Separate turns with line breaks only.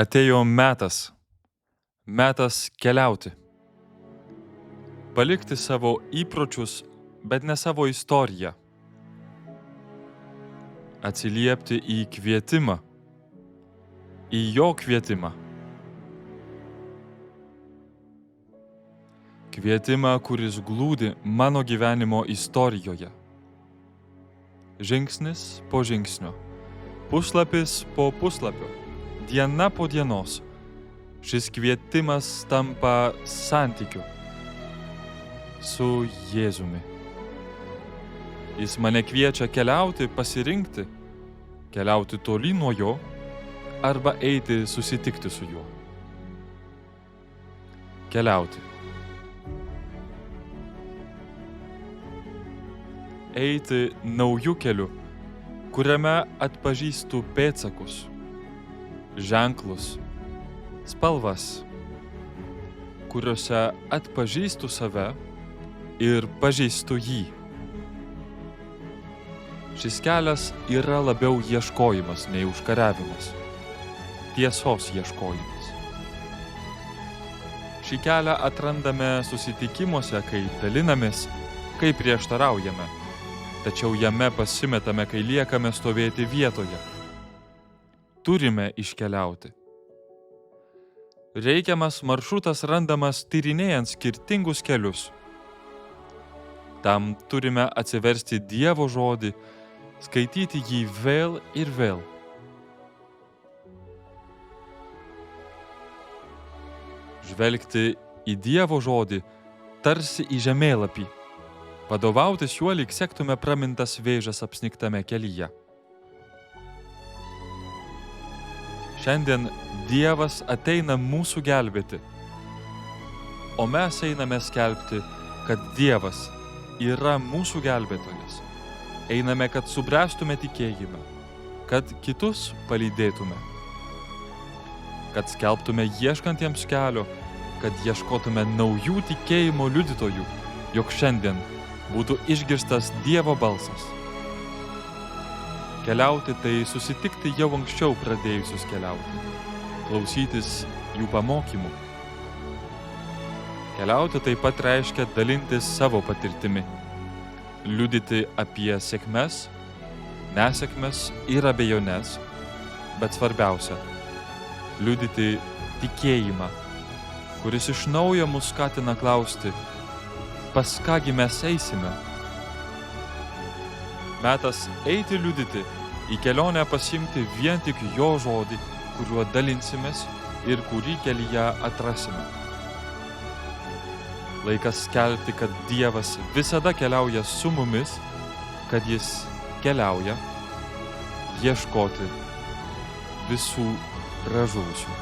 Atėjo metas keliauti. Palikti savo įpročius, bet ne savo istoriją. Atsiliepti į kvietimą, į jo kvietimą. Kvietimą, kuris glūdi mano gyvenimo istorijoje. Žingsnis po žingsnio, puslapis po puslapio, diena po dienos. Šis kvietimas tampa santykiu su Jėzumi. Jis mane kviečia keliauti, pasirinkti, keliauti toli nuo jo arba eiti susitikti su juo. Keliauti. Eiti naujų kelių, kuriame atpažįstu pėdsakus, ženklus, spalvas, kuriuose atpažįstu save ir pažįstu jį. Šis kelias yra labiau ieškojimas nei užkariavimas, tiesos ieškojimas. Šį kelią atrandame susitikimuose, kai dalinamės, kai prieštaraujame, tačiau jame pasimetame, kai liekame stovėti vietoje. Turime iškeliauti. Reikiamas maršrutas randamas tyrinėjant skirtingus kelius. Tam turime atsiversti Dievo žodį, skaityti jį vėl ir vėl. Žvelgti į Dievo žodį tarsi į žemėlapį. Vadovautis juo lyg sektume pramintas vėžes apsnigtame kelyje. Šiandien Dievas ateina mūsų gelbėti, o mes einame skelbti, kad Dievas yra mūsų gelbėtojas. Einame, kad subręstume tikėjime, kad kitus palydėtume, kad skelbtume ieškantiems kelio, kad ieškotume naujų tikėjimo liudytojų, jog šiandien būtų išgirstas Dievo balsas. Keliauti tai susitikti jau anksčiau pradėjusius keliauti, klausytis jų pamokymų. Keliauti taip pat reiškia dalintis savo patirtimi, liudyti apie sėkmes, nesėkmes ir abejones, bet svarbiausia – liudyti tikėjimą, kuris iš naujo mus skatina klausti, pas kągi mes eisime. Metas eiti liudyti, į kelionę pasiimti vien tik jo žodį, kuriuo dalinsimės ir kurį kelyje atrasime. Laikas skelbti, kad Dievas visada keliauja su mumis, kad jis keliauja ieškoti visų pražuvusių.